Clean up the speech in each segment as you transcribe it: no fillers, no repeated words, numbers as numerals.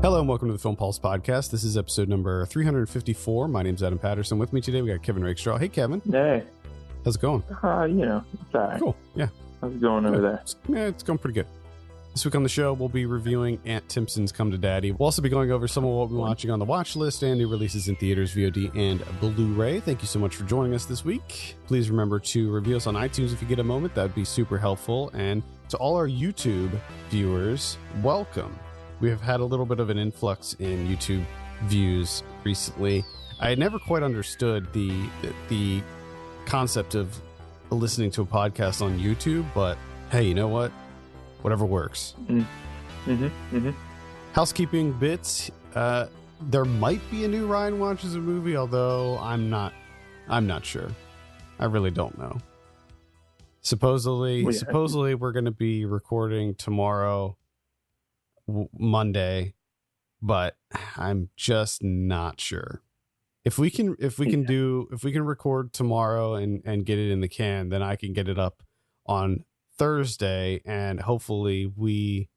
Hello and welcome to the Film Pulse podcast. This is episode number 354. My name's Adam Patterson. With me today, we got Kevin Rakestraw. Hey, Kevin. Hey. How's it going? It's all right. Cool. Yeah. How's it going over there? It's going pretty good. This week on the show, we'll be reviewing Ant Timpson's Come to Daddy. We'll also be going over some of what we're watching on the watch list and new releases in theaters, VOD, and Blu-ray. Thank you so much for joining us this week. Please remember to review us on iTunes if you get a moment. That would be super helpful. And to all our YouTube viewers, welcome. We have had a little bit of an influx in YouTube views recently. I had never quite understood the concept of listening to a podcast on YouTube, but hey, you know what? Whatever works. Housekeeping bits. There might be a new Ryan Watches a Movie, although I'm not sure. I really don't know. Supposedly we're going to be recording tomorrow, Monday, but I'm just not sure. If we can record tomorrow and get it in the can, then I can get it up on Thursday, and hopefully we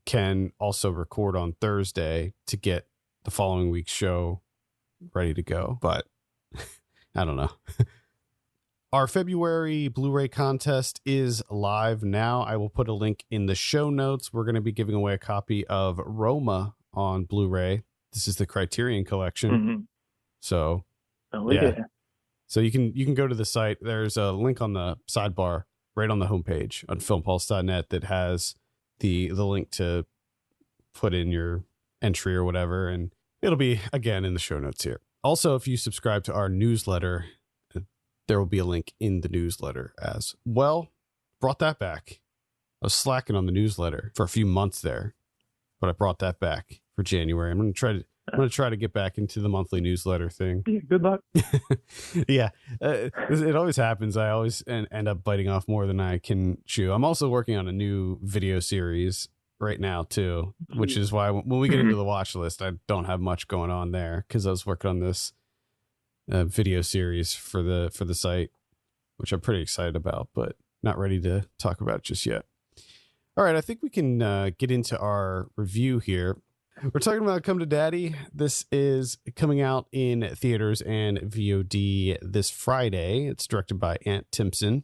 can also record on Thursday to get the following week's show ready to go. But I don't know. Our February Blu-ray contest is live now. I will put a link in the show notes. We're going to be giving away a copy of Roma on Blu-ray. This is the Criterion Collection. Mm-hmm. So, So you can go to the site. There's a link on the sidebar right on the homepage on filmpulse.net that has the link to put in your entry or whatever. And it'll be, again, in the show notes here. Also, if you subscribe to our newsletter, there will be a link in the newsletter as well. Brought that back. I was slacking on the newsletter for a few months there, but I brought that back for January. I'm going to try to get back into the monthly newsletter thing. Yeah, good luck. Yeah, it always happens. I always end up biting off more than I can chew. I'm also working on a new video series right now too, which is why when we get into the watch list, I don't have much going on there because I was working on this video series for the site, which I'm pretty excited about, but not ready to talk about it just yet. All right, I think we can get into our review here. We're talking about Come to Daddy. This is coming out in theaters and VOD this Friday. It's directed by Ant Timpson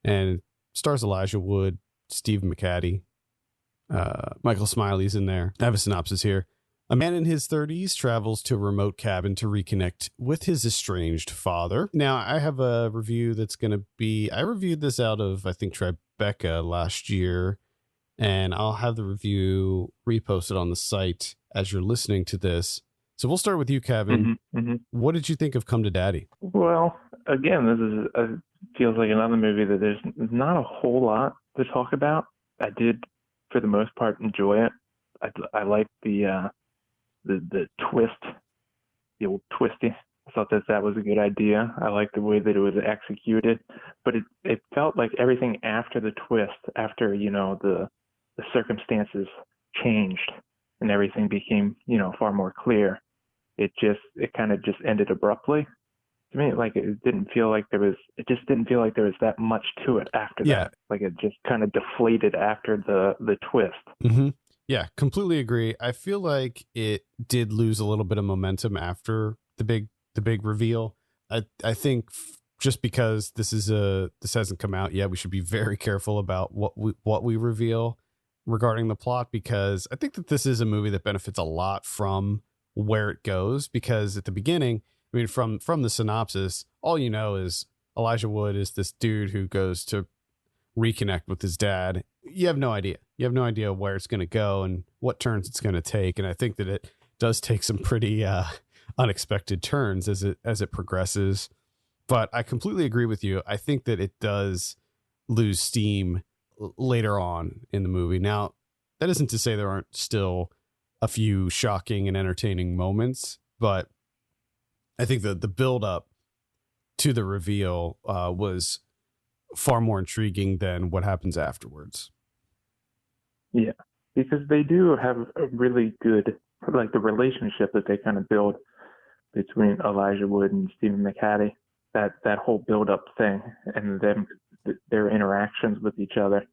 and stars Elijah Wood, Steve McHattie, Michael Smiley's in there. I have a synopsis here. A man in his 30s travels to a remote cabin to reconnect with his estranged father. Now, I have a review that's going to be... I reviewed this out of, I think, Tribeca last year, and I'll have the review reposted on the site as you're listening to this. So we'll start with you, Kevin. What did you think of Come to Daddy? Well, again, this is feels like another movie that there's not a whole lot to talk about. I did, for the most part, enjoy it. I like the twist, the old twisty. I thought that was a good idea. I liked the way that it was executed, but it felt like everything after the twist, after, the circumstances changed and everything became, far more clear. It kind of just ended abruptly. To me, like it didn't feel like there was that much to it after that. Like it just kind of deflated after the twist. Mm-hmm. Yeah, completely agree. I feel like it did lose a little bit of momentum after the big reveal. I think just because this hasn't come out yet, we should be very careful about what we reveal regarding the plot, because I think that this is a movie that benefits a lot from where it goes, because at the beginning, I mean, from the synopsis, all you know is Elijah Wood is this dude who goes to reconnect with his dad. You have no idea. You have no idea where it's going to go and what turns it's going to take. And I think that it does take some pretty unexpected turns as it progresses. But I completely agree with you. I think that it does lose steam later on in the movie. Now, that isn't to say there aren't still a few shocking and entertaining moments, but I think that the build up to the reveal was far more intriguing than what happens afterwards. Yeah, because they do have a really good, like the relationship that they kind of build between Elijah Wood and Stephen McHattie, that whole build up thing and their interactions with each other.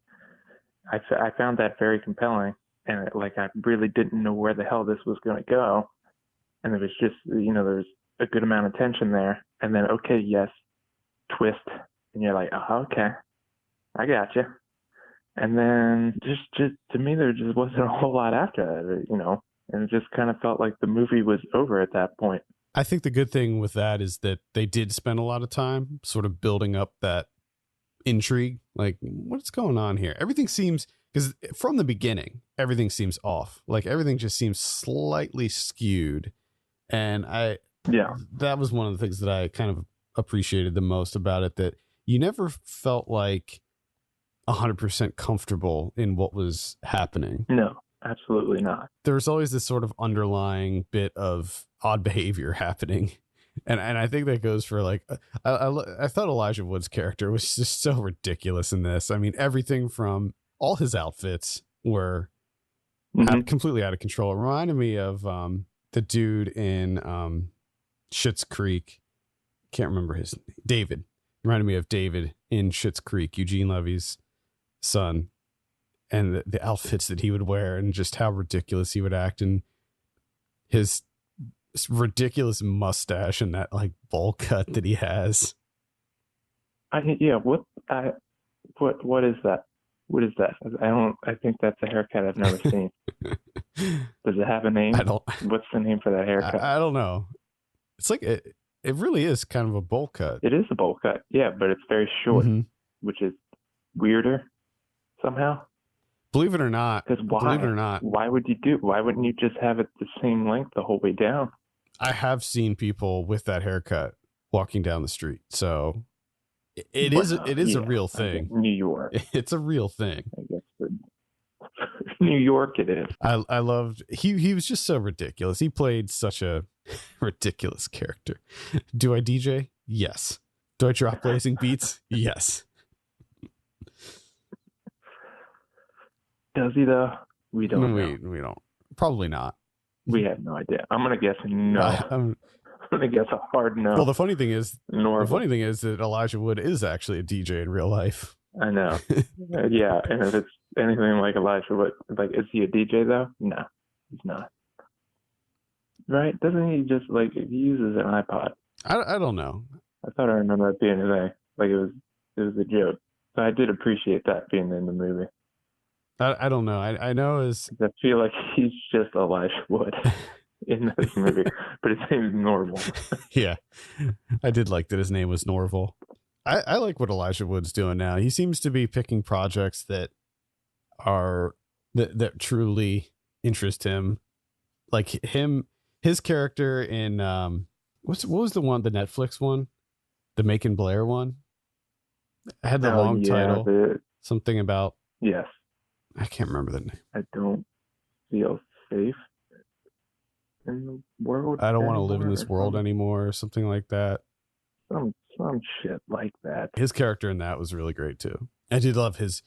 I found that very compelling, and I really didn't know where the hell this was going to go. And it was just, there's a good amount of tension there. And then, okay, yes, twist. And you're like, oh, okay, I got you. And then just to me, there just wasn't a whole lot after that, and it just kind of felt like the movie was over at that point. I think the good thing with that is that they did spend a lot of time sort of building up that intrigue. Like, what's going on here? Everything seems, because from the beginning, everything seems off. Like, everything just seems slightly skewed. And that was one of the things that I kind of appreciated the most about it, that you never felt like 100% comfortable in what was happening. No, absolutely not. There's always this sort of underlying bit of odd behavior happening. And I think that goes for like, I thought Elijah Wood's character was just so ridiculous in this. I mean, everything from all his outfits were completely out of control. It reminded me of the dude in Schitt's Creek. Can't remember his name. David. Reminded me of David in Schitt's Creek, Eugene Levy's son, and the outfits that he would wear and just how ridiculous he would act, and his ridiculous mustache and that like bowl cut that he has. What is that? What is that? I think that's a haircut I've never seen. Does it have a name? What's the name for that haircut? I don't know. It's like it really is kind of a bowl cut. It is a bowl cut, yeah, but it's very short, which is weirder somehow. Believe it or not. Because why? Believe it or not. Why wouldn't you just have it the same length the whole way down? I have seen people with that haircut walking down the street, so it is a real thing. New York. It's a real thing. I guess for New York it is. I loved he was just so ridiculous. He played such a ridiculous character. Do I DJ? Yes. Do I drop blazing beats? Yes. Does he though? We don't know. We don't. Probably not. We have no idea. I'm gonna guess no. I'm gonna guess a hard no. Well, the funny thing is that Elijah Wood is actually a DJ in real life. I know. Yeah, and if it's anything like Elijah Wood, like, is he a DJ though? No, he's not. Right? Doesn't he just he uses an iPod? I don't know. I thought I remember that being a thing. Like it was a joke. So I did appreciate that being in the movie. I don't know. I know I feel like he's just Elijah Wood in this movie, but his name is Norval. Yeah, I did like that his name was Norval. I like what Elijah Wood's doing now. He seems to be picking projects that truly interest him. Like his character in what was the Netflix one, the Macon Blair one? I had the long title, something about yes. I can't remember the name. I don't feel safe in the world. I don't want to live in this world anymore, or something like that. Some shit like that. His character in that was really great too. I did love his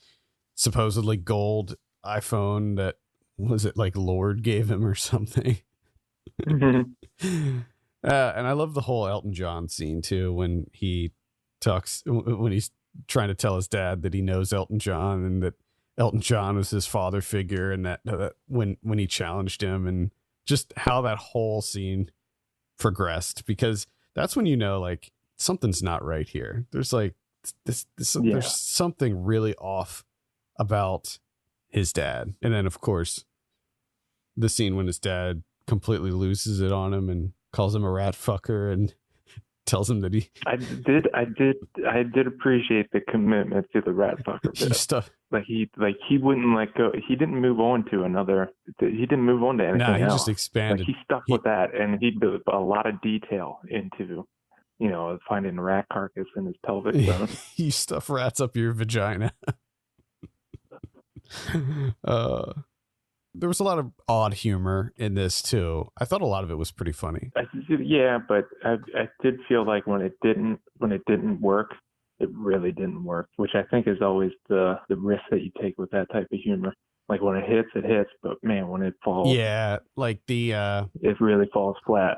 supposedly gold iPhone that was it like Lord gave him or something. And I love the whole Elton John scene too, when he's trying to tell his dad that he knows Elton John and that Elton John was his father figure, and that when he challenged him, and just how that whole scene progressed, because that's when you know like something's not right here. There's like there's something really off about his dad. And then of course the scene when his dad completely loses it on him and calls him a rat fucker and tells him that I did appreciate the commitment to the rat fucker bit. Stuff. He wouldn't let go. He didn't move on to anything else. Just expanded. He stuck with that, and he built a lot of detail into, finding a rat carcass in his pelvic bone. You stuff rats up your vagina. There was a lot of odd humor in this too. I thought a lot of it was pretty funny. Yeah, but I did feel like when it didn't work, it really didn't work, which I think is always the risk that you take with that type of humor. Like when it hits, but man, when it falls, yeah, like it really falls flat.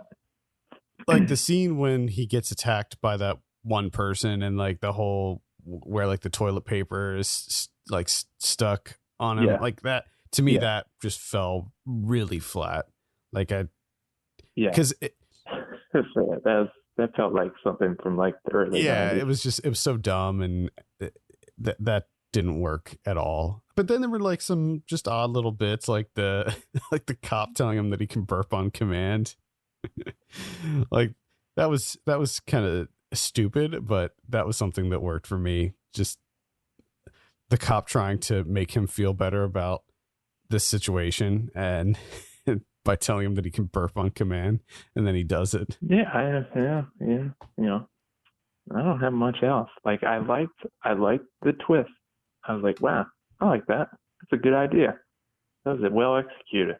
Like the scene when he gets attacked by that one person, and like the whole where like the toilet paper is like stuck on him, like that. to me, that just fell really flat. Like because that felt like something from like the early 90s. It was so dumb, and that didn't work at all. But then there were like some just odd little bits, like the like the cop telling him that he can burp on command. Like that was kind of stupid, but that was something that worked for me. Just the cop trying to make him feel better about this situation, and by telling him that he can burp on command, and then he does it. Yeah. You know, I don't have much else. Like I liked the twist. I was like, wow, I like that. It's a good idea. That was well executed.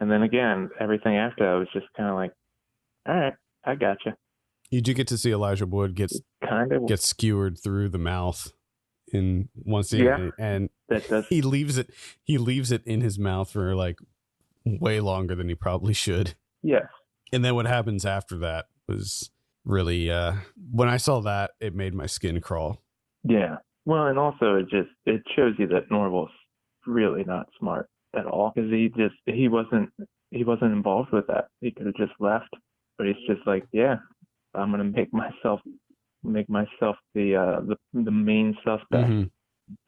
And then again, everything after that was just kind of like, all right, I gotcha. You do get to see Elijah Wood gets skewered through the mouth in one scene, and he leaves it in his mouth for like way longer than he probably should. Yes. And then what happens after that was really when I saw that, it made my skin crawl. Yeah. Well, and also it shows you that Norval's really not smart at all, because he wasn't involved with that. He could have just left, but he's just like, yeah, I'm gonna make myself the main suspect. Mm-hmm.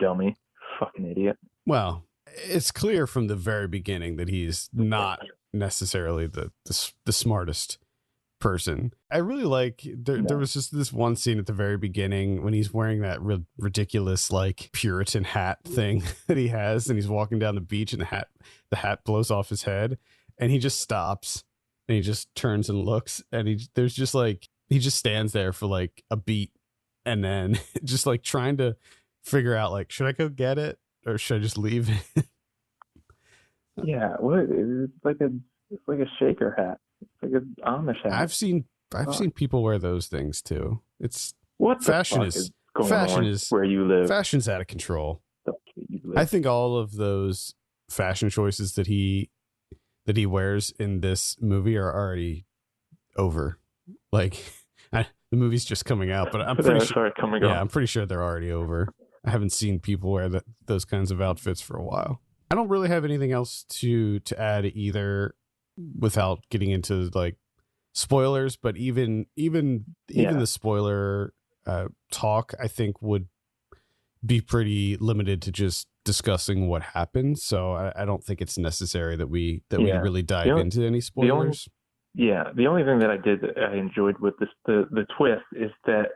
Dummy, fucking idiot. Well, it's clear from the very beginning that he's not necessarily the smartest person. I really like there was just this one scene at the very beginning when he's wearing that ridiculous like Puritan hat thing that he has, and he's walking down the beach, and the hat blows off his head, and he just stops and he just turns and looks, and he just stands there for like a beat, and then just like trying to figure out like, should I go get it or should I just leave it? Yeah, what? It's like a shaker hat. It's like an Amish hat. I've seen people wear those things too. It's what fashion is where you live. Fashion's out of control. I think all of those fashion choices that he wears in this movie are already over. Like the movie's just coming out, but I'm pretty sure I'm pretty sure they're already over. I haven't seen people wear those kinds of outfits for a while. I don't really have anything else to add either, without getting into like spoilers. But even the spoiler talk, I think, would be pretty limited to just discussing what happened. So I don't think it's necessary that we really dive into any spoilers. The only thing that I enjoyed with this the twist is that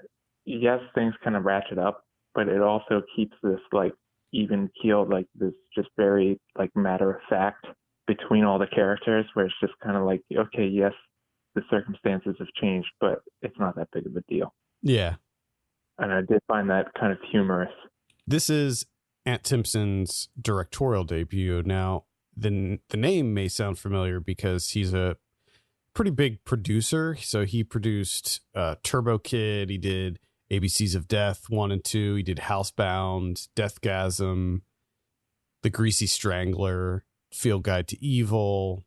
yes, things kind of ratchet up, but it also keeps this like even keeled, like this just very like matter of fact between all the characters, where it's just kind of like, okay, yes, the circumstances have changed, but it's not that big of a deal. Yeah. And I did find that kind of humorous. This is Ant Timpson's directorial debut. Now, the name may sound familiar because he's a pretty big producer. So he produced Turbo Kid. He did ABCs of Death 1 and 2. He did Housebound, Deathgasm, The Greasy Strangler, Field Guide to Evil.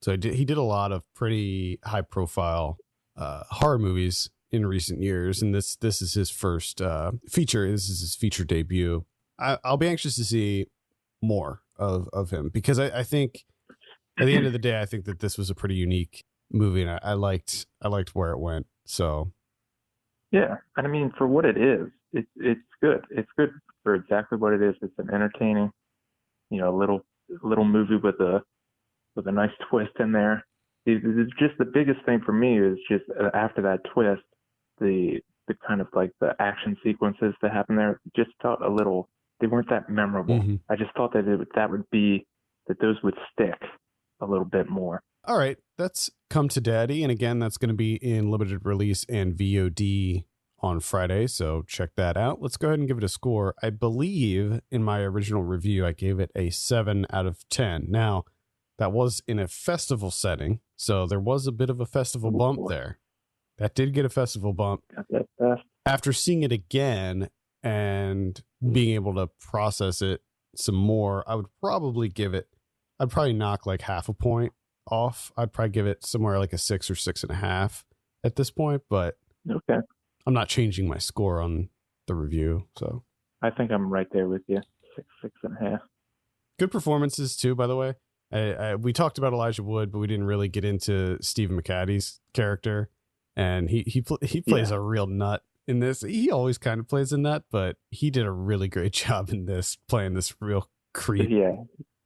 So he did a lot of pretty high profile horror movies in recent years, and this is his first feature. This is his feature debut. I'll be anxious to see more of him, because I think at the end of the day, I think that this was a pretty unique movie, and I liked where it went. So yeah, and I mean, for what it is, it's good. It's good for exactly what it is. It's an entertaining, little movie with a nice twist in there. It's just the biggest thing for me is just after that twist, the kind of like the action sequences that happen there just felt a little. They weren't that memorable. Mm-hmm. I just thought that those would stick a little bit more. All right, that's Come to Daddy, and again, that's going to be in limited release and VOD on Friday, so check that out. Let's go ahead and give it a score. I believe in my original review, I gave it a 7 out of 10. Now, that was in a festival setting, so there was a bit of a festival bump there. That did get a festival bump. After seeing it again and being able to process it some more, I'd probably knock like half a point off. I'd probably give it somewhere like a 6 or 6.5 at this point, but okay, I'm not changing my score on the review. So I think I'm right there with you. 6.5. Good performances too, by the way. We talked about Elijah Wood, but we didn't really get into Stephen McHatty's character, and he plays a real nut in this. He always kind of plays a nut, but he did a really great job in this, playing this real creep. Yeah,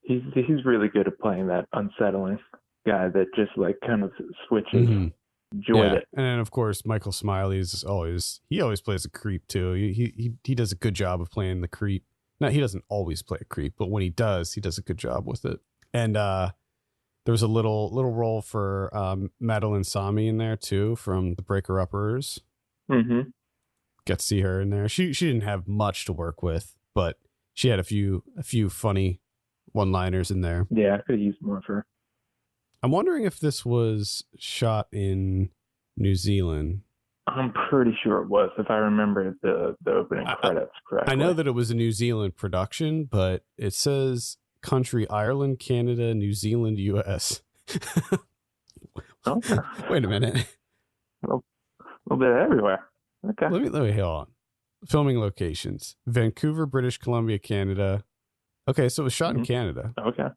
he's really good at playing that unsettling guy that just like kind of switches. Mm-hmm. Enjoyed it. And then of course Michael Smiley's always plays a creep too. He does a good job of playing the creep. Now he doesn't always play a creep, but when he does a good job with it. And there was a little role for Madeline Sami in there too from the Breaker Uppers. Mm-hmm. Get to see her in there. She didn't have much to work with, but she had a few funny one-liners in there. Yeah, I could have used more of her. I'm wondering if this was shot in New Zealand. I'm pretty sure it was, if I remember the opening credits correctly. I know that it was a New Zealand production, but it says country Ireland, Canada, New Zealand, US. Okay. Wait a minute. A little bit everywhere. Okay. Let me hold on. Filming locations: Vancouver, British Columbia, Canada. Okay, so it was shot in Canada. Okay.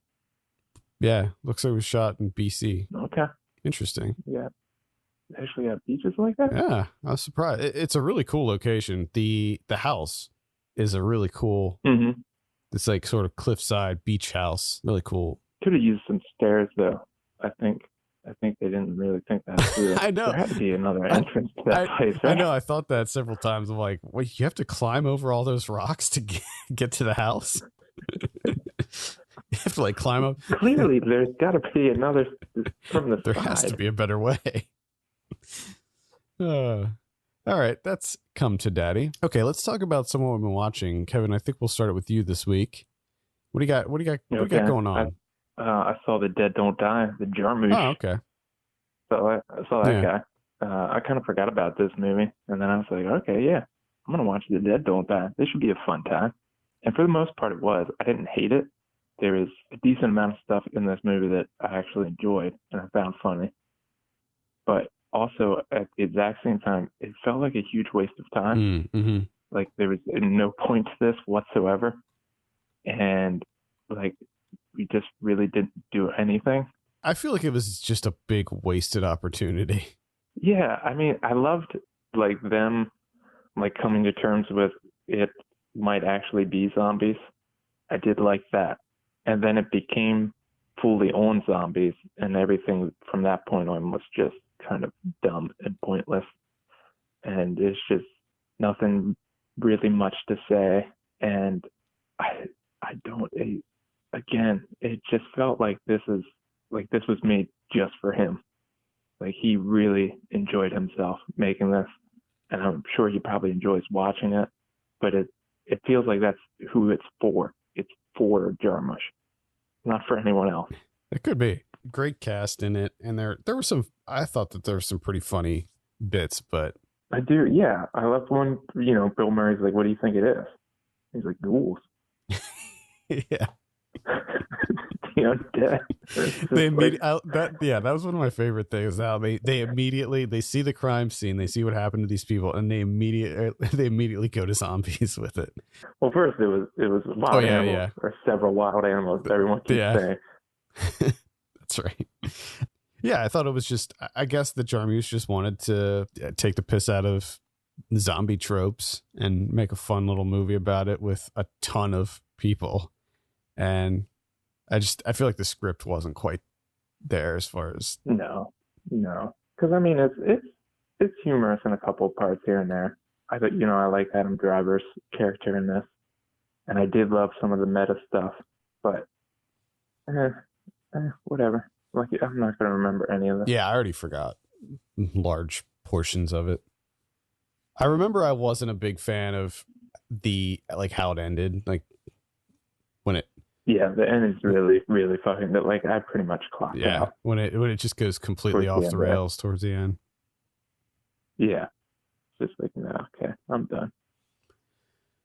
Yeah, looks like it was shot in BC. Okay. Interesting. Yeah. Actually got beaches like that? Yeah, I was surprised. It's a really cool location. The house is a really cool, it's like sort of cliffside beach house. Really cool. Could have used some stairs though. I think they didn't really think that through. I know. There had to be another entrance to that place, right? I know. I thought that several times. I'm like, wait, you have to climb over all those rocks to get to the house? You have to like climb up. Clearly, there's got to be another from the There side. has to be a better way. All right, that's Come to Daddy. Okay, let's talk about someone we've been watching. Kevin, I think we'll start it with you this week. What do you got? What do you got going on? I saw The Dead Don't Die, the Jarmusch. Oh, okay. So I saw that guy. I kind of forgot about this movie, and then I was like, okay, yeah, I'm gonna watch The Dead Don't Die. This should be a fun time. And for the most part, it was. I didn't hate it. There is a decent amount of stuff in this movie that I actually enjoyed and I found funny. But also, at the exact same time, it felt like a huge waste of time. Mm-hmm. Like, there was no point to this whatsoever. And, like, we just really didn't do anything. I feel like it was just a big wasted opportunity. Yeah, I mean, I loved, like, them, like, coming to terms with it might actually be zombies. I did like that. And then it became fully on zombies, and everything from that point on was just kind of dumb and pointless. And it's just nothing really much to say. And it just felt like this was made just for him. Like, he really enjoyed himself making this, and I'm sure he probably enjoys watching it, but it feels like that's who it's for. It's for Jarmusch, not for anyone else. It could be. Great cast in it, and there were some. I thought that there were some pretty funny bits, but I do. Yeah, I love when Bill Murray's like, "What do you think it is?" He's like, "Ghouls." Yeah. Undead. That was one of my favorite things. How they immediately see the crime scene, they see what happened to these people, and they immediately go to zombies with it. Well, first it was wild animals, or several wild animals. Everyone keeps saying. That's right. Yeah, I thought it was just. I guess the Jarmusch just wanted to take the piss out of zombie tropes and make a fun little movie about it with a ton of people, and I feel like the script wasn't quite there as far as no, because I mean it's humorous in a couple of parts here and there. I thought I like Adam Driver's character in this, and I did love some of the meta stuff, but whatever. Like, I'm not gonna remember any of this. Yeah, I already forgot large portions of it. I remember I wasn't a big fan of how it ended, like when it. Yeah, the end is really, really fucking. But like, I pretty much clocked out when it just goes completely off the rails towards the end. Yeah, just like, no, okay, I'm done.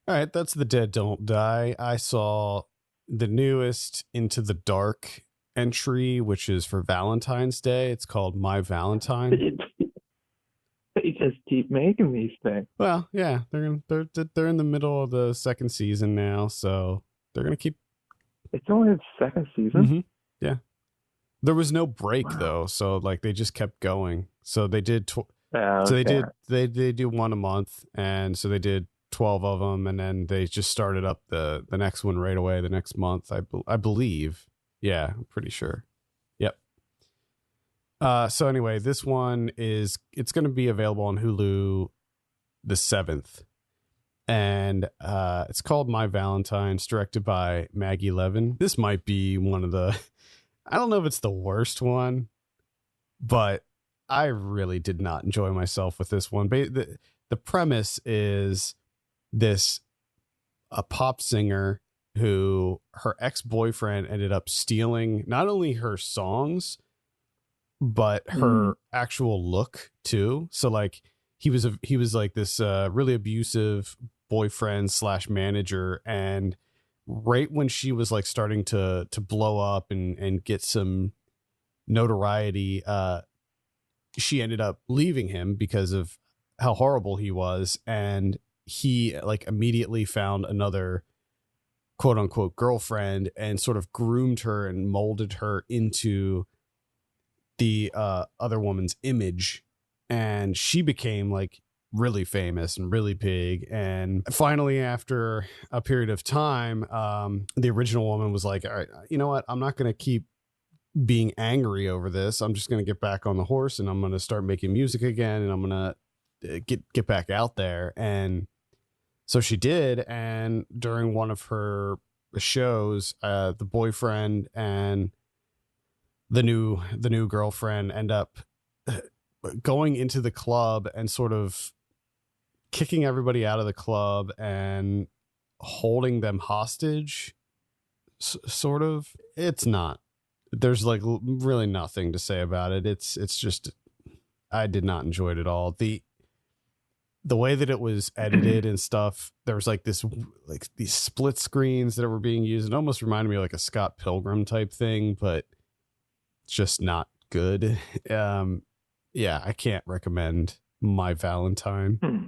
All right, that's The Dead Don't Die. I saw the newest Into the Dark entry, which is for Valentine's Day. It's called My Valentine. They just keep making these things. Well, yeah, they're in the middle of the second season now, so they're gonna keep It's only its second season. Mm-hmm. Yeah. There was no break Wow. though, so like they just kept going. So they did. So they Okay. did. They do one a month, and so they did 12 of them, and then they just started up the next one right away the next month. I believe. Yeah, I'm pretty sure. Yep. So anyway, this one it's going to be available on Hulu the 7th, and it's called My Valentine. It's directed by Maggie Levin. This might be one of the. I don't know if it's the worst one, but I really did not enjoy myself with this one. The premise is this a pop singer who her ex-boyfriend ended up stealing not only her songs but Mm. her actual look too. So like he was like this really abusive boyfriend slash manager, and right when she was like starting to blow up and get some notoriety, she ended up leaving him because of how horrible he was, and he like immediately found another quote unquote girlfriend and sort of groomed her and molded her into the other woman's image, and she became like really famous and really big. And finally, after a period of time, the original woman was like, all right, you know what, I'm not going to keep being angry over this. I'm just going to get back on the horse, and I'm going to start making music again, and I'm going to get back out there. And so she did. And during one of her shows, the boyfriend and the new girlfriend end up going into the club and sort of kicking everybody out of the club and holding them hostage. Sort of. It's not. There's like really nothing to say about it. It's just I did not enjoy it at all. The way that it was edited and stuff, there was like this like these split screens that were being used. It almost reminded me of like a Scott Pilgrim type thing, but it's just not good. Yeah, I can't recommend My Valentine. Hmm.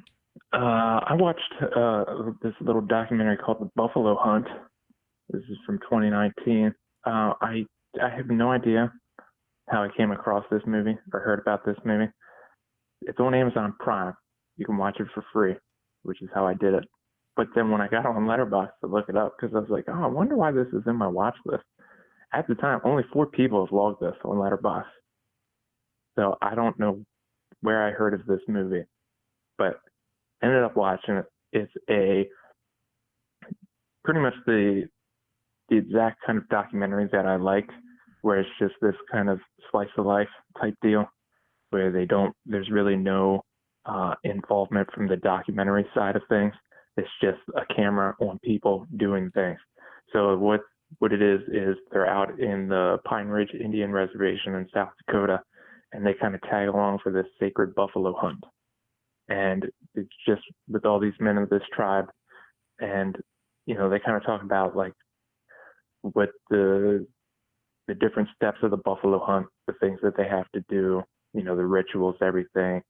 I watched this little documentary called The Buffalo Hunt. This is from 2019. I have no idea how I came across this movie or heard about this movie. It's on Amazon Prime. You can watch it for free, which is how I did it. But then when I got on Letterboxd to look it up, because I was like, oh, I wonder why this is in my watch list. At the time, only 4 people have logged this on Letterboxd, so I don't know where I heard of this movie, but ended up watching it. It's a pretty much the exact kind of documentary that I like, where it's just this kind of slice of life type deal, where there's really no involvement from the documentary side of things. It's just a camera on people doing things. So what it is they're out in the Pine Ridge Indian Reservation in South Dakota, and they kind of tag along for this sacred buffalo hunt. And it's just with all these men of this tribe, and they kind of talk about like what the different steps of the buffalo hunt, the things that they have to do, the rituals, everything.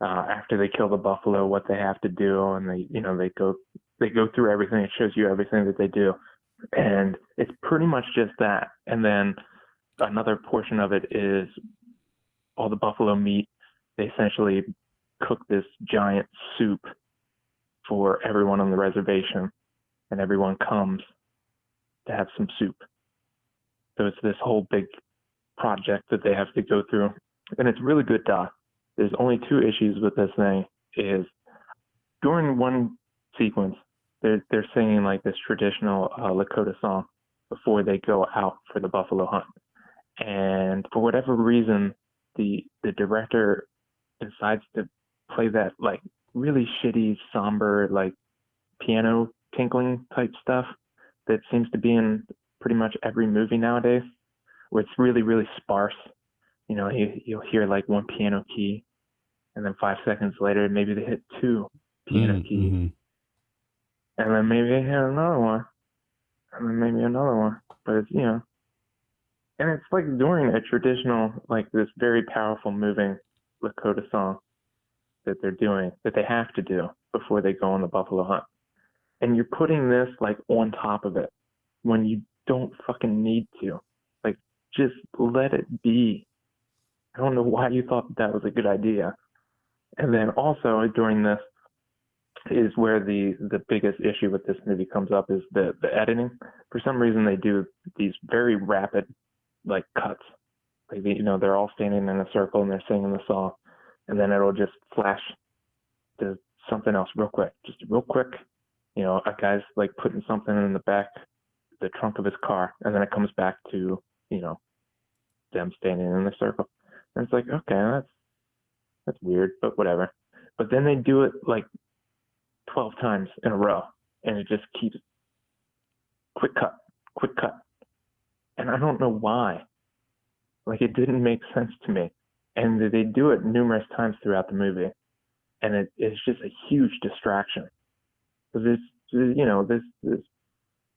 After they kill the buffalo, what they have to do, and they go through everything. It shows you everything that they do, and it's pretty much just that. And then another portion of it is all the buffalo meat. They essentially cook this giant soup for everyone on the reservation, and everyone comes to have some soup. So it's this whole big project that they have to go through, and it's really good doc. There's only 2 issues with this thing. Is during one sequence, they're singing like this traditional Lakota song before they go out for the buffalo hunt, and for whatever reason, the director decides to play that like really shitty, somber, like piano tinkling type stuff that seems to be in pretty much every movie nowadays, where it's really, really sparse. You'll hear like one piano key, and then 5 seconds later, maybe they hit 2 piano keys, Mm-hmm. and then maybe they hit another one, and then maybe another one. But it's and it's like during a traditional, like this very powerful, moving Lakota song that they're doing, that they have to do before they go on the buffalo hunt. And you're putting this like on top of it when don't fucking need to. Like, just let it be. I don't know why you thought that was a good idea. And then also during this is where the biggest issue with this movie comes up is the editing. For some reason, they do these very rapid like cuts. Like, they're all standing in a circle and they're singing the song, and then it'll just flash to something else real quick, just real quick. A guy's like putting something in the trunk of his car, and then it comes back to them standing in the circle, and it's like, okay, that's weird, but whatever. But then they do it like 12 times in a row, and it just keeps quick cut, and I don't know why. Like, it didn't make sense to me, and they do it numerous times throughout the movie, and it's just a huge distraction. Because this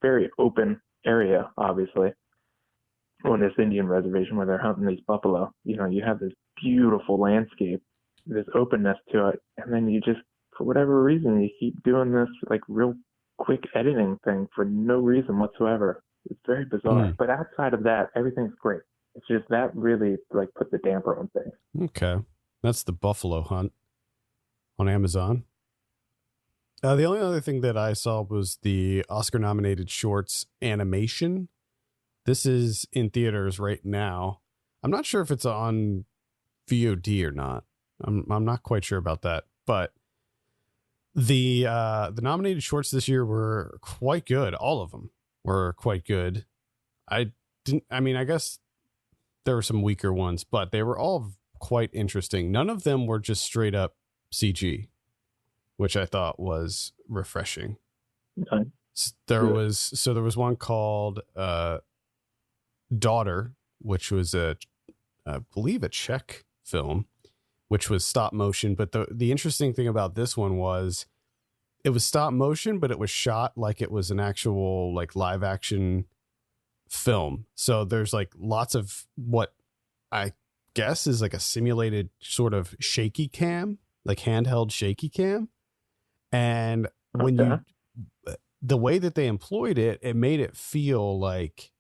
very open area, obviously, on this Indian reservation where they're hunting these buffalo. You have this beautiful landscape, this openness to it, and then you just, for whatever reason, you keep doing this like real quick editing thing for no reason whatsoever. It's very bizarre. But outside of that, everything's great. It's just that really like put the damper on things. Okay. That's The Buffalo Hunt on Amazon. The only other thing that I saw was the Oscar-nominated shorts Animation. This is in theaters right now. I'm not sure if it's on VOD or not. I'm not quite sure about that. But the nominated shorts this year were quite good. All of them were quite good. I guess there were some weaker ones, but they were all quite interesting. None of them were just straight up CG, which I thought was refreshing. Okay. There was one called Daughter, which was I believe a Czech film, which was stop motion. But the interesting thing about this one was it was stop motion, but it was shot like it was an actual like live action film. So there's like lots of what I guess is like a simulated sort of shaky cam, like handheld shaky cam. And when the way that they employed it, it made it feel like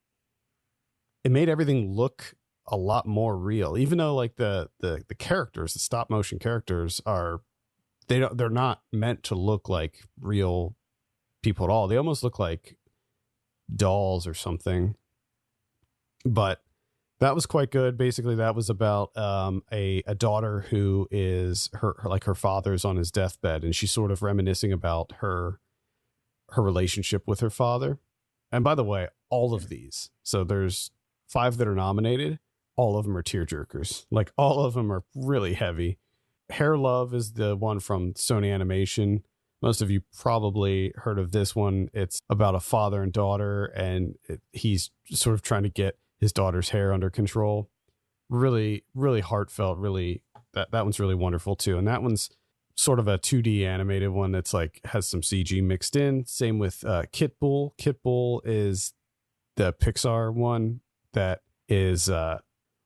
it made everything look a lot more real, even though like the characters, the stop motion characters they're not meant to look like real people at all. They almost look like dolls or something. But that was quite good. Basically, that was about a daughter who is her father's on his deathbed, and she's sort of reminiscing about her relationship with her father. And by the way, all of these, so there's 5 that are nominated. All of them are tearjerkers. Like, all of them are really heavy. Hair Love is the one from Sony Animation. Most of you probably heard of this one. It's about a father and daughter, and he's sort of trying to get his daughter's hair under control. Really, really heartfelt. Really, that one's really wonderful too. And that one's sort of a 2D animated one that's like has some CG mixed in. Same with Kit Bull. Kit Bull is the Pixar one that is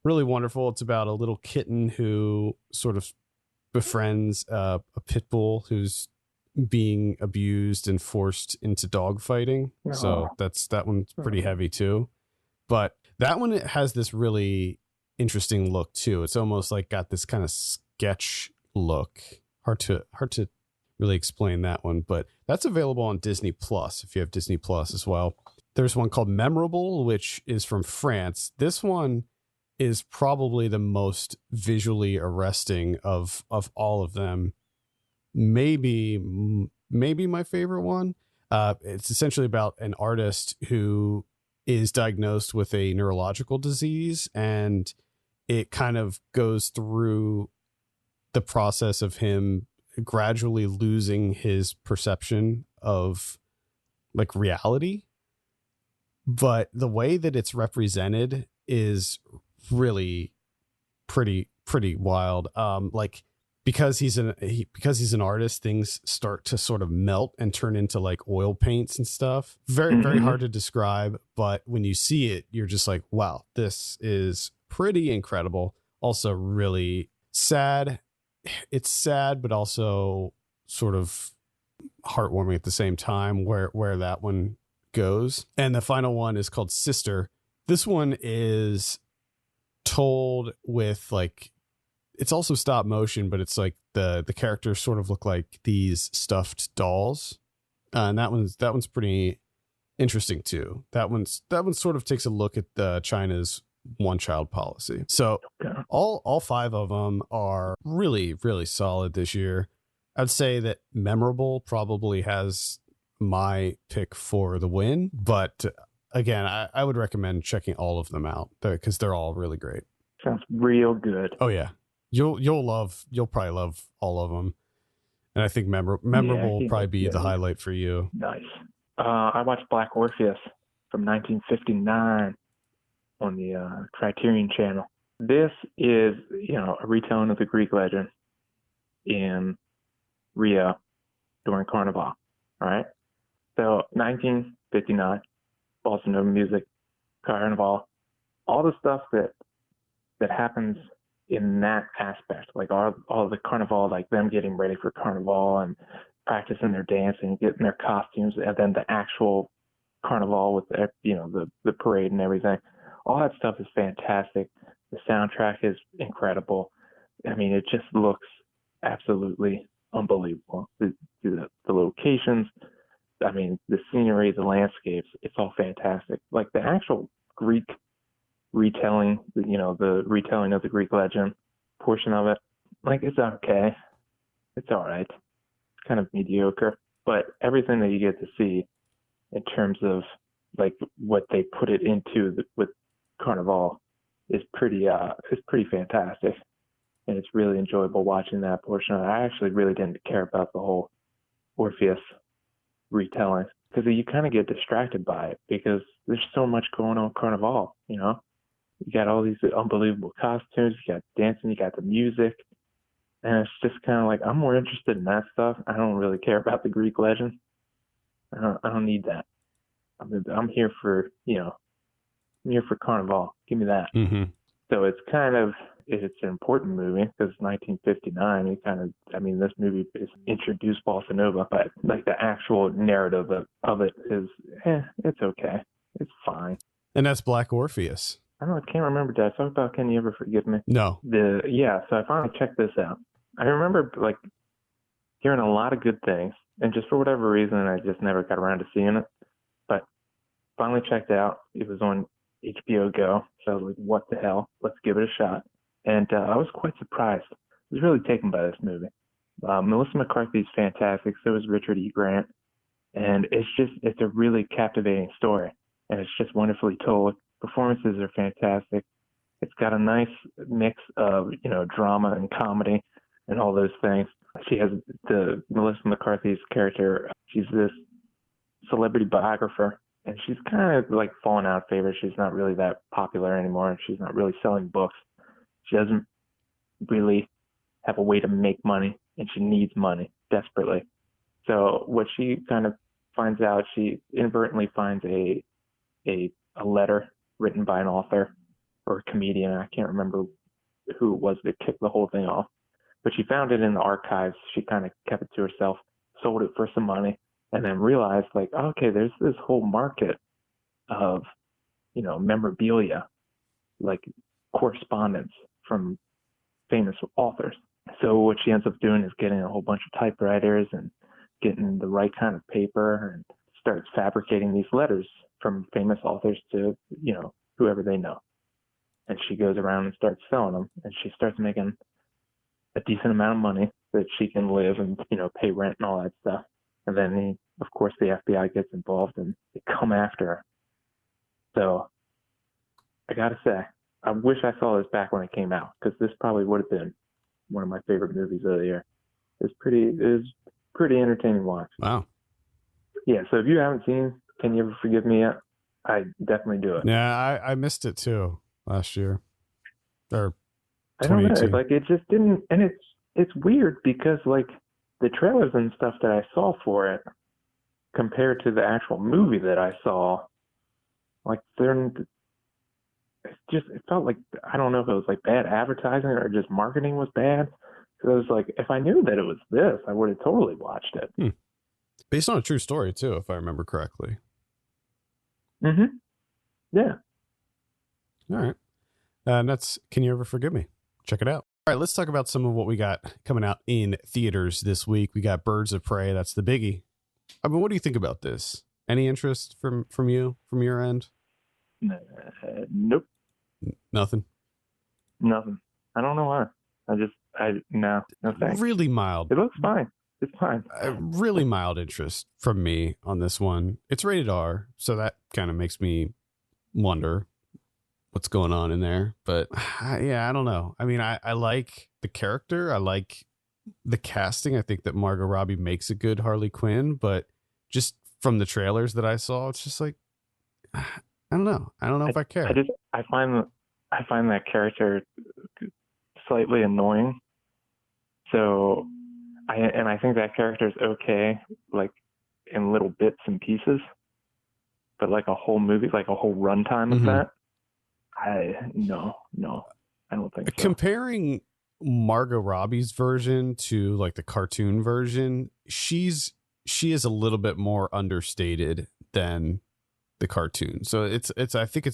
really wonderful. It's about a little kitten who sort of befriends a pit bull who's being abused and forced into dog fighting. So that one's pretty heavy too. But that one, it has this really interesting look too. It's almost like got this kind of sketch look. Hard to really explain that one, but that's available on Disney Plus if you have Disney Plus as well. There's one called Memorable, which is from France. This one is probably the most visually arresting of all of them. Maybe my favorite one. It's essentially about an artist who is diagnosed with a neurological disease, and it kind of goes through the process of him gradually losing his perception of like reality. But the way that it's represented is really pretty wild. Like, because he's an artist, things start to sort of melt and turn into like oil paints and stuff. Very hard to describe, but when you see it, you're just like, wow, this is pretty incredible. Also really sad. It's sad, but also sort of heartwarming at the same time, where that one goes. And the final one is called Sister. This one is told with like, it's also stop motion, but it's like the characters sort of look like these stuffed dolls. And that one's pretty interesting too. That one sort of takes a look at China's one child policy. So all five of them are really, really solid this year. I'd say that Memorable probably has my pick for the win, but again, I would recommend checking all of them out because they're all really great. Sounds real good. Oh yeah, you'll probably love all of them, and I think Memorable will probably be the highlight for you. Nice. I watched Black Orpheus from 1959 on the Criterion Channel. This is, a retelling of the Greek legend in Rio during Carnival. All right. So 1959, bossa nova music, Carnival, all the stuff that happens in that aspect, like all the Carnival, like them getting ready for Carnival and practicing their dancing, getting their costumes, and then the actual Carnival with the parade and everything. All that stuff is fantastic. The soundtrack is incredible. I mean, it just looks absolutely unbelievable. The locations, I mean, the scenery, the landscapes, it's all fantastic. Like the actual Greek retelling, the retelling of the Greek legend portion of it, like it's okay. It's all right. It's kind of mediocre, but everything that you get to see in terms of like what they put it into with Carnival is pretty fantastic, and it's really enjoyable watching that portion. I actually really didn't care about the whole Orpheus retelling because you kind of get distracted by it because there's so much going on Carnival. You got all these unbelievable costumes, you got dancing, you got the music, and it's just kind of like I'm more interested in that stuff. I don't really care about the Greek legend. I don't need that. I'm here for Carnival. Give me that. Mm-hmm. So it's an important movie because it's 1959. This movie is introduced bossa nova, but like the actual narrative of it is, it's okay. It's fine. And that's Black Orpheus. I can't remember. Did I talk about Can You Ever Forgive Me? No. So I finally checked this out. I remember like hearing a lot of good things, and just for whatever reason, I just never got around to seeing it. But finally checked out. It was on HBO Go. So I was like, what the hell? Let's give it a shot. And I was quite surprised. I was really taken by this movie. Melissa McCarthy's fantastic. So is Richard E. Grant. And it's a really captivating story. And it's just wonderfully told. Performances are fantastic. It's got a nice mix of, drama and comedy and all those things. She has Melissa McCarthy's character. She's this celebrity biographer, and she's kind of like fallen out of favor. She's not really that popular anymore. She's not really selling books. She doesn't really have a way to make money, and she needs money desperately. So what she kind of finds out, she inadvertently finds a letter written by an author or a comedian. I can't remember who it was that kicked the whole thing off, but she found it in the archives. She kind of kept it to herself, sold it for some money, and then realized like, okay, there's this whole market of, memorabilia, like correspondence from famous authors. So what she ends up doing is getting a whole bunch of typewriters and getting the right kind of paper and starts fabricating these letters from famous authors to, whoever they know. And she goes around and starts selling them, and she starts making a decent amount of money that she can live and, pay rent and all that stuff. And then, of course, the FBI gets involved and they come after her. So I got to say, I wish I saw this back when it came out, because this probably would have been one of my favorite movies of the year. It was pretty entertaining watch. Wow. Yeah, so if you haven't seen Can You Ever Forgive Me yet, I definitely do it. Yeah, I missed it too last year. Or I don't know, like it just didn't, and it's weird because like the trailers and stuff that I saw for it compared to the actual movie that I saw, like it felt like, I don't know if it was like bad advertising or just marketing was bad. So it was like, if I knew that it was this, I would have totally watched it. Based on a true story too, if I remember correctly. Mm-hmm. Yeah. All right. And that's Can You Ever Forgive Me? Check it out. All right, let's talk about some of what we got coming out in theaters this week. We got Birds of Prey. That's the biggie. I mean, what do you think about this? Any interest from your end? Nope. Nothing. Nothing. I don't know why. No thanks. Really mild. It looks fine. It's fine. Really mild interest from me on this one. It's rated R, so that kind of makes me wonder what's going on in there. But yeah, I don't know. I mean, I like the character. I like the casting. I think that Margot Robbie makes a good Harley Quinn, but just from the trailers that I saw, it's just like, I don't know. I don't know if I care. I find that character slightly annoying. So I think that character is okay, like in little bits and pieces, but like a whole movie, like a whole runtime of that, no, I don't think so. Comparing Margot Robbie's version to like the cartoon version, she is a little bit more understated than the cartoon. So I think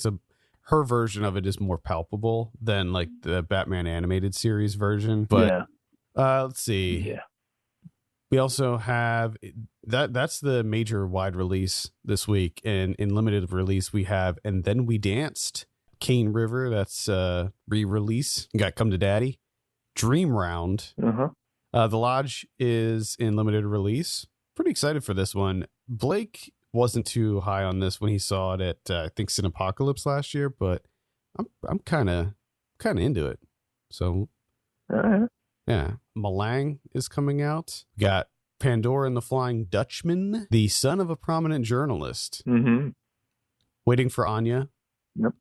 her version of it is more palpable than like the Batman animated series version. But let's see. Yeah. We also have that's the major wide release this week. And in limited release, we have And Then We Danced, Cane River. That's re-release. You got Come to Daddy, Dream Round. The Lodge is in limited release. Pretty excited for this one. Blake wasn't too high on this when he saw it at I think Cinepocalypse last year, but I'm kind of into it. So yeah, Malang is coming out. We got Pandora and the Flying Dutchman, the son of a prominent journalist. Waiting for Anya. Yep.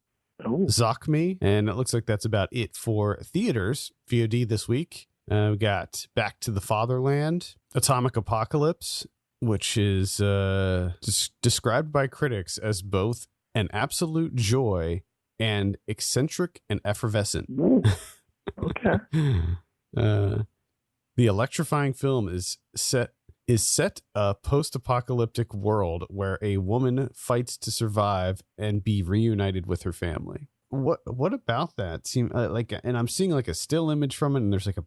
Oh. Zokmi, and it looks like that's about it for theaters. VOD this week. We got Back to the Fatherland, Atomic Apocalypse, which is described by critics as both an absolute joy and eccentric and effervescent. Okay. The electrifying film is set a post-apocalyptic world where a woman fights to survive and be reunited with her family. What about that seem like? And I'm seeing like a still image from it, and there's like a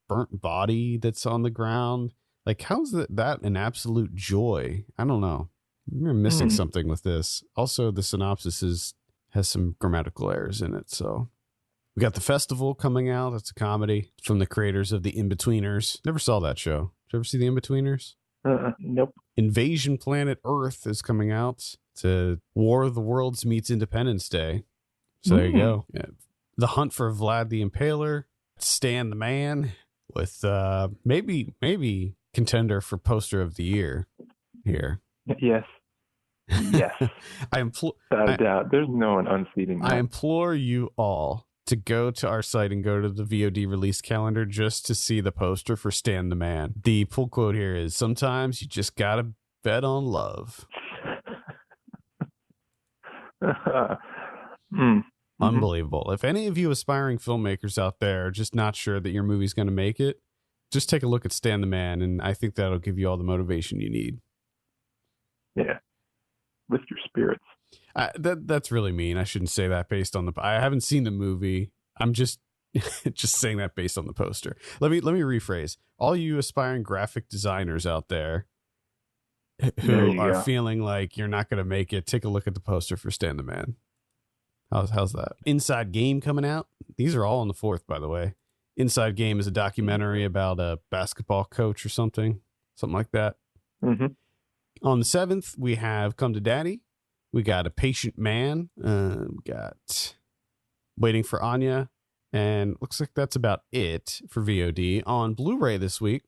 burnt body that's on the ground. Like, how's that an absolute joy? I don't know. You're missing something with this. Also, the synopsis has some grammatical errors in it. So we got The Festival coming out. That's a comedy from the creators of The Inbetweeners. Never saw that show. Did you ever see The Inbetweeners? Nope. Invasion Planet Earth is coming out. It's a War of the Worlds meets Independence Day. So there you go. Yeah. The Hunt for Vlad the Impaler. Stan the Man with maybe contender for poster of the year here. Yes. Without a doubt. There's no one unseating that. I implore you all to go to our site and go to the VOD release calendar just to see the poster for Stan the Man. The pull quote here is, "Sometimes you just gotta bet on love." Unbelievable. If any of you aspiring filmmakers out there are just not sure that your movie's going to make it, just take a look at Stan the Man, and I think that'll give you all the motivation you need. Yeah. Lift your spirits. That's really mean. I shouldn't say that based on I haven't seen the movie. I'm just saying that based on the poster. Let me rephrase. All you aspiring graphic designers out there who are feeling like you're not going to make it, take a look at the poster for Stan the Man. How's that? Inside Game coming out. These are all on the 4th, by the way. Inside Game is a documentary about a basketball coach or something like that. On the 7th, we have Come to Daddy. We got A Patient Man. We got Waiting for Anya. And looks like that's about it for VOD. On Blu-ray this week,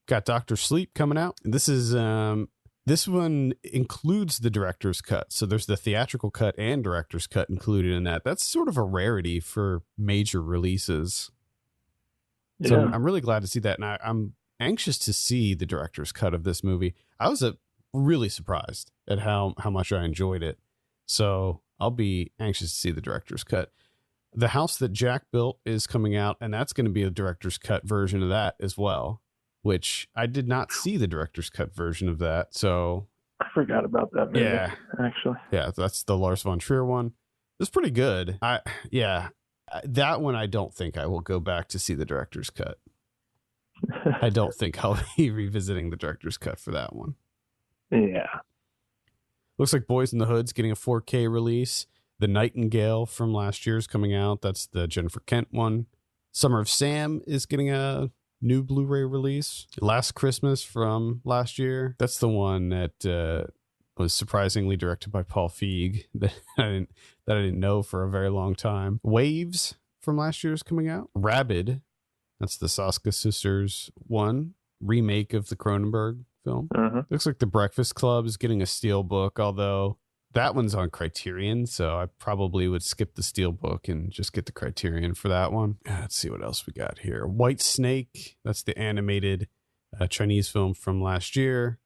got Dr. Sleep coming out. And this one includes the director's cut. So there's the theatrical cut and director's cut included in that. That's sort of a rarity for major releases. Yeah. So I'm really glad to see that. And I'm anxious to see the director's cut of this movie. I was really surprised at how much I enjoyed it. So I'll be anxious to see the director's cut. The House That Jack Built is coming out, and that's going to be a director's cut version of that as well, which I did not see the director's cut version of that. So I forgot about that movie. Yeah. Actually. Yeah, that's the Lars von Trier one. It's pretty good. That one I don't think I will go back to see the director's cut. I don't think I'll be revisiting the director's cut for that one. Yeah. Looks like Boys in the Hood's getting a 4K release. The Nightingale from last year is coming out. That's the Jennifer Kent one. Summer of Sam is getting a new Blu-ray release. Last Christmas from last year. That's the one that was surprisingly directed by Paul Feig that I didn't know for a very long time. Waves from last year is coming out. Rabid, that's the Saska sisters one, remake of the Cronenberg film. Looks like The Breakfast Club is getting a steelbook, although that one's on Criterion, so I probably would skip the steelbook and just get the Criterion for that one. Let's see what else we got here. White Snake, that's the animated Chinese film from last year.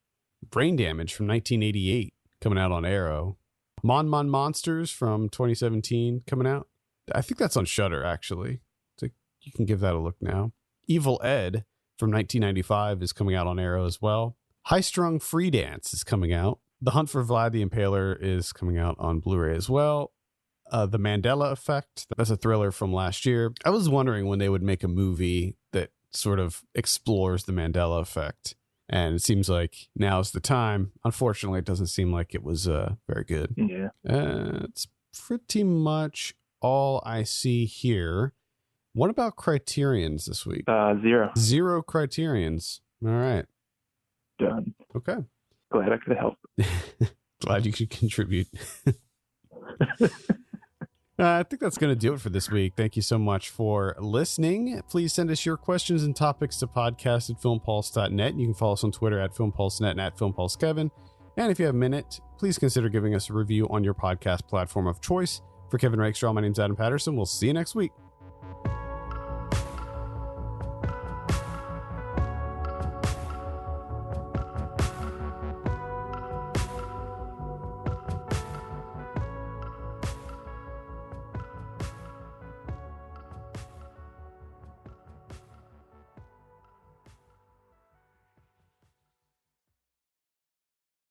Brain Damage from 1988 coming out on Arrow. Mon Monsters from 2017 coming out. I think that's on Shudder, actually. So you can give that a look now. Evil Ed from 1995 is coming out on Arrow as well. High Strung Free Dance is coming out. The Hunt for Vlad the Impaler is coming out on Blu-ray as well. The Mandela Effect, that's a thriller from last year. I was wondering when they would make a movie that sort of explores the Mandela Effect. And it seems like now's the time. Unfortunately, it doesn't seem like it was very good. Yeah. It's pretty much all I see here. What about Criterions this week? 0. 0 Criterions. All right. Done. Okay. Glad I could help. Glad you could contribute. I think that's going to do it for this week. Thank you so much for listening. Please send us your questions and topics to podcast@filmpulse.net. You can follow us on Twitter @filmpulsenet and @filmpulsekevin. And if you have a minute, please consider giving us a review on your podcast platform of choice. For Kevin Rakestraw, my name's Adam Patterson. We'll see you next week.